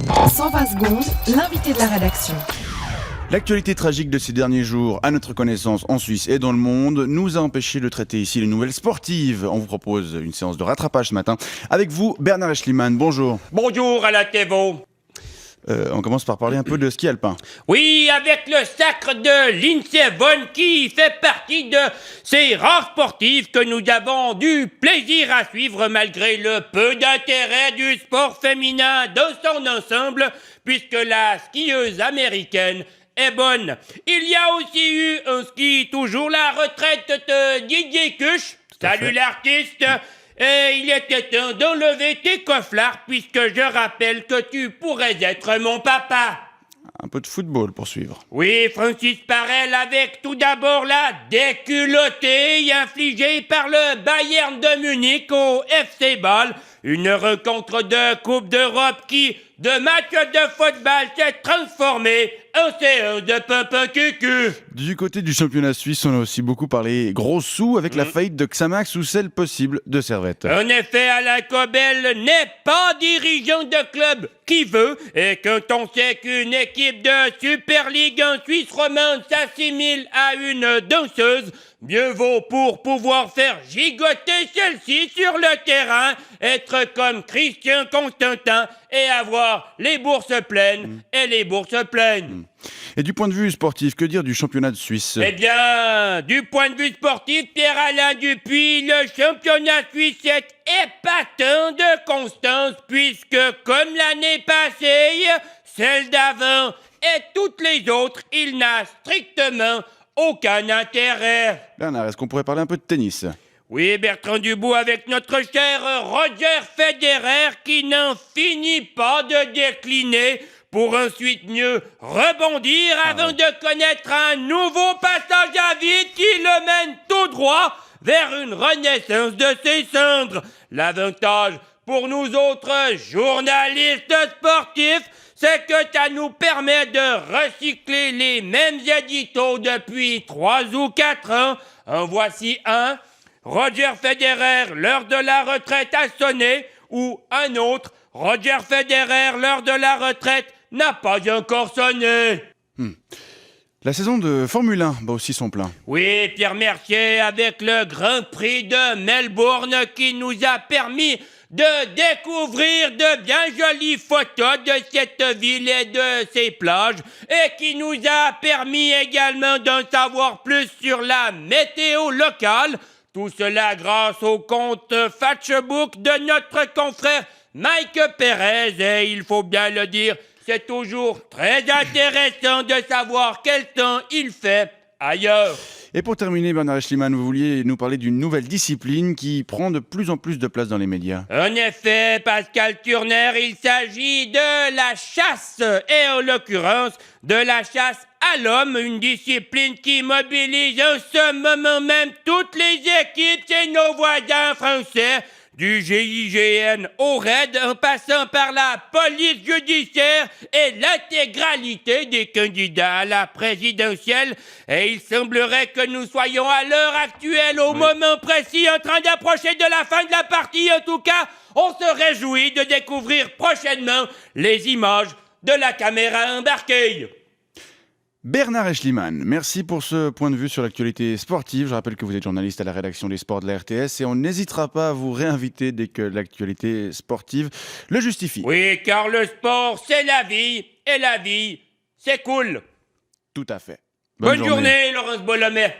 120 secondes, l'invité de la rédaction. L'actualité tragique de ces derniers jours, à notre connaissance en Suisse et dans le monde, nous a empêché de traiter ici les nouvelles sportives. On vous propose une séance de rattrapage ce matin. Avec vous, Bernard Eschliman, bonjour. Bonjour à la Thévo. On commence par parler un peu de ski alpin. Oui, avec le sacre de Lindsey Vonn qui fait partie de ces rares sportifs que nous avons du plaisir à suivre malgré le peu d'intérêt du sport féminin dans son ensemble, puisque la skieuse américaine est bonne. Il y a aussi eu un ski, toujours la retraite de Didier Cuche. Salut l'artiste. Et il était temps d'enlever tes cofflards puisque je rappelle que tu pourrais être mon papa. Un peu de football pour suivre. Oui, Francis Parel avec tout d'abord la déculottée infligée par le Bayern de Munich au FC Bâle. Une rencontre de Coupe d'Europe qui, de match de football, s'est transformée en séance de pimpin cucu. Du côté du championnat suisse, on a aussi beaucoup parlé gros sous avec la faillite de Xamax ou celle possible de Servette. En effet, Alain Cobel n'est pas dirigeant de club qui veut, et quand on sait qu'une équipe de Super League en Suisse romande s'assimile à une danseuse, mieux vaut pour pouvoir faire gigoter celle-ci sur le terrain, être comme Christian Constantin et avoir les bourses pleines et les bourses pleines. Et du point de vue sportif, que dire du championnat de Suisse ? Eh bien, du point de vue sportif, Pierre-Alain Dupuis, le championnat suisse est épatant de constance puisque, comme l'année passée, celle d'avant et toutes les autres, il n'a strictement aucun intérêt. Bernard, est-ce qu'on pourrait parler un peu de tennis ? Oui, Bertrand Dubois avec notre cher Roger Federer qui n'en finit pas de décliner pour ensuite mieux rebondir avant de connaître un nouveau passage à vide qui le mène tout droit vers une renaissance de ses cendres. L'avantage pour nous autres journalistes sportifs, c'est que ça nous permet de recycler les mêmes éditos depuis 3 ou 4 ans. En voici un. Roger Federer, l'heure de la retraite a sonné, ou un autre. Roger Federer, l'heure de la retraite n'a pas encore sonné. La saison de Formule 1 bat aussi son plein. Oui, Pierre Mercier avec le Grand Prix de Melbourne qui nous a permis de découvrir de bien jolies photos de cette ville et de ses plages et qui nous a permis également d'en savoir plus sur la météo locale. Tout cela grâce au compte Facebook de notre confrère Mike Perez et il faut bien le dire, c'est toujours très intéressant de savoir quel temps il fait ailleurs. Et pour terminer, Bernard Eschliman, vous vouliez nous parler d'une nouvelle discipline qui prend de plus en plus de place dans les médias. En effet, Pascal Turner, il s'agit de la chasse, et en l'occurrence de la chasse à l'homme, une discipline qui mobilise en ce moment même toutes les équipes chez nos voisins français, du GIGN au RAID, en passant par la police judiciaire et l'intégralité des candidats à la présidentielle. Et il semblerait que nous soyons à l'heure actuelle, au moment précis, en train d'approcher de la fin de la partie. En tout cas, on se réjouit de découvrir prochainement les images de la caméra embarquée. Bernard Eschliman, merci pour ce point de vue sur l'actualité sportive. Je rappelle que vous êtes journaliste à la rédaction des sports de la RTS et on n'hésitera pas à vous réinviter dès que l'actualité sportive le justifie. Oui, car le sport, c'est la vie, et la vie, c'est cool. Tout à fait. Bonne journée, Laurence Bolomé.